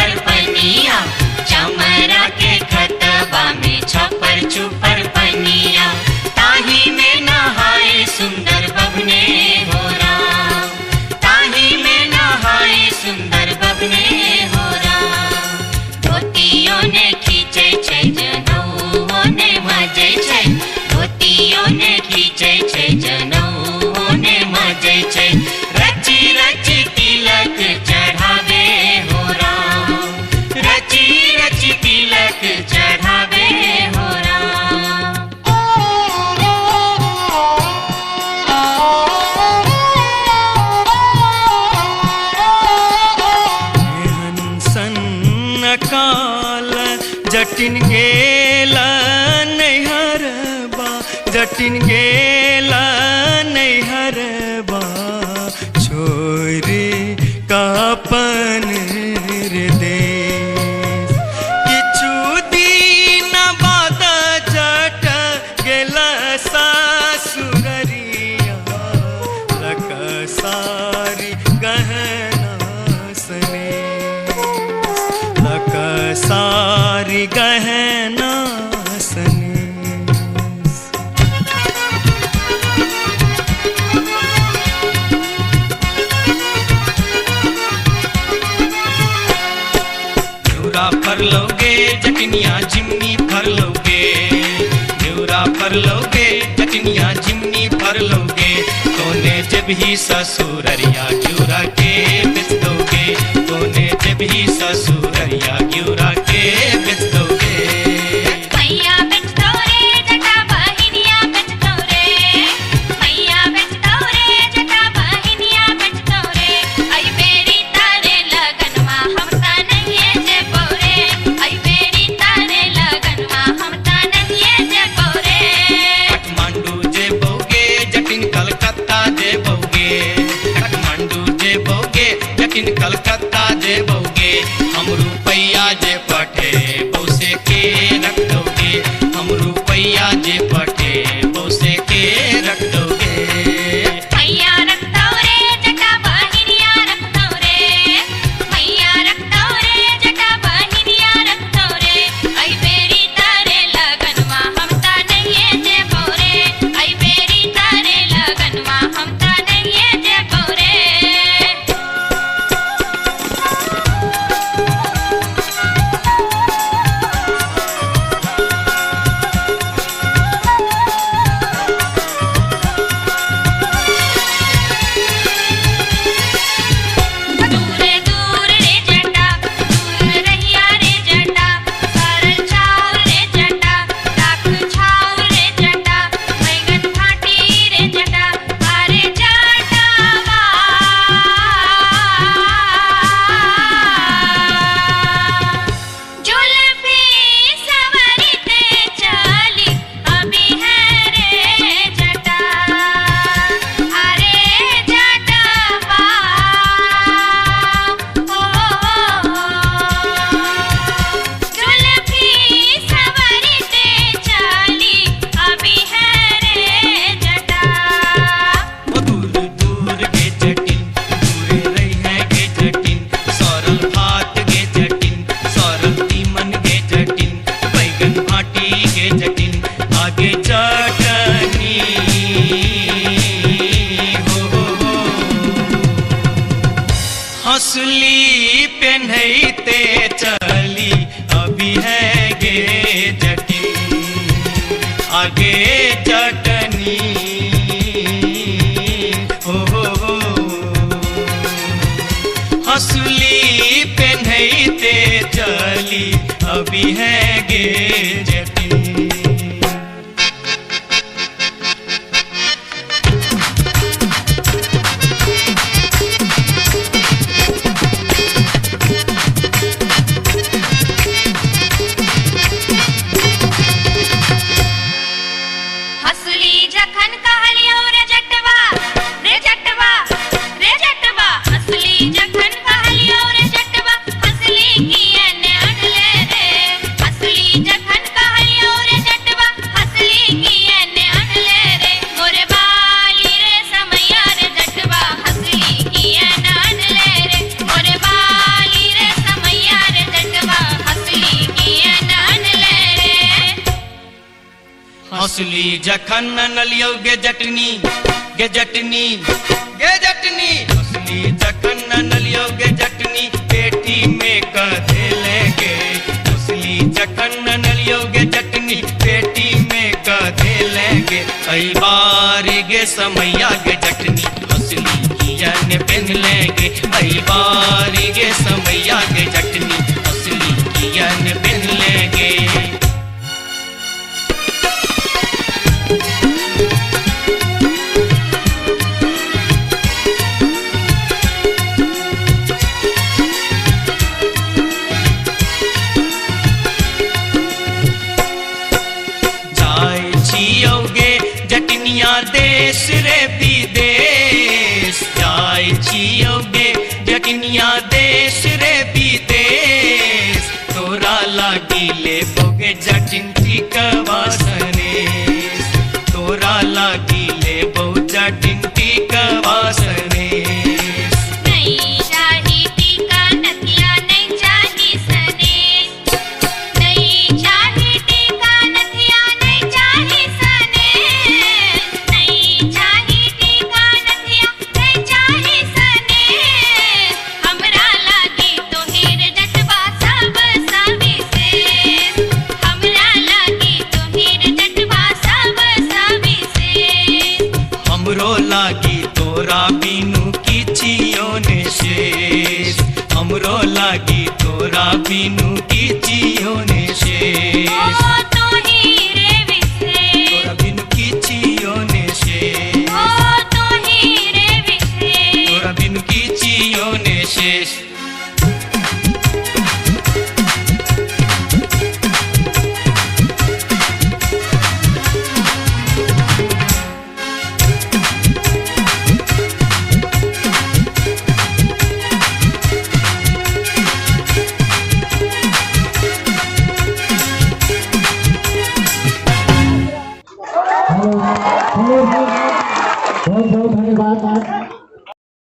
छुपर पनिया, चमरा के खतबा में छपर छुपर पनिया, ताही में नहाए सुंदर बबने हो राम, ताही में नहाए सुंदर बबने हो राम। धोतियों ने खींचे छै जनौओ ने मजे छै, धोतियों ने खींचे छै जनौओ ने मजे छै, रची रची तिलक चढ़ावे हो राम, रची रची तिलक चढ़ावे हो राम। हंसन काल जटिन गेला नैहरबा, जटिन गेला नैहरबा, छोरी कापन देश। किछु दिन बाद जट गेला सासुररिया, लकसारी गहना सनेस, लकसारी गहना सनेस। न्यूरा पर लोगे जटनिया जिमनी भर लोगे, न्यूरा पर लोगे जटनिया जिमनी भर लोगे, तोने जब ही ससुररिया ग्यूरा के बेच दोगे, तोने जब ही ससुररिया ग्यूरा के बेच दोगे। मैया बेच दो रे जटा बहिनिया बेच दो रे, मैया बेच दो रे जटा बहिनिया बेच दो रे, आई बेरी तारे लगनवा हम ता नहीं जे बोरे, आई बेरी तारे लगनवा हम ता नहीं जे बोरे। काठमांडू जे बोगे जटिन कलकत्ता जे बोगे, काठमांडू जे बोगे जटिन कलकत्ता जे बोगे, हम रुपैया जे पठे बौसे के रख दोगे, हम रुपैया जे पठे बौसे के रख दोगे। मैया रख दो रे जटा बहिनिया रख दो रे, मैया रख दो रे जटा बहिनिया रख दो रे, आई बेरी तारे लगनवा हम ता नहीं जे बोरे, आई बेरी तारे लगनवा हम ता नहीं जे बोरे। दूरे दूर रे जटा, दूर रहिया रे जटा, सरल छाव रे जटा, दाख छाव रे जटा, बैगन घाटी रे जटा, अरे जटावा। जुल्फी सवरते चली अभी है रे जटा, अरे जटावा। जुल्फी सवरते चली अभी है रे जटा। ओ दूर दूर के जटिन, दूरे रही है के जटिन, सरल भात के जटिन, सरल तीमन के जटिन, बैगन भाटी के जटिन, आगे चटनी हो। हंसली पेन्हते चली अभी है गे जटिन, आगे चटनी हो। हंसली पेन्हते चली अभी है गे जटिन। हंसली जखन कहलियो रे जटवा, रे जटवा, रे जटवा, हंसली जखन कहलियो रे जटवा, हंसली किए ने अनले रे, हंसली जखन हंसली जखन नलियो गे जटनी गे जटनी गे जटनी हंसली जखन नलियो गे जटनी पेटी में कधे लेगे हंसली जखन नलियो गे जटनी पेटी में कधे लेगे आई बारी गे समैया गे जटनी हंसली किया ने पहन लेगे आई बारी गे समैया गे जटनी हंसली किया ने पहन लेगे जटनिया देश रे विदेश जाय छियोगे जटनिया देश रे विदेश तोरा लागी ले बोगे जटिन टिकवासने तोरा लागी ले बो जटिन टिकवासने नहीं चाही टीका नथिया नहीं चाही सने नहीं चाही टीका नथिया नहीं चाही सने नहीं चाही टीका नथिया नहीं चाही सने हमरा लागी तो हीर जटवा सब सविशेष हमरा लागी तो हीर जटवा सब सविशेष हमरो लागी तोरा बिनु किछियो ने शेष हमरो लागी तोरा बिनु किछियो ने शेष ओ तो हीरे विशेष तोरा बिनु किछियो ने शेष ओ तो हीरे विशेष तोरा बिनु किछियो ने शेष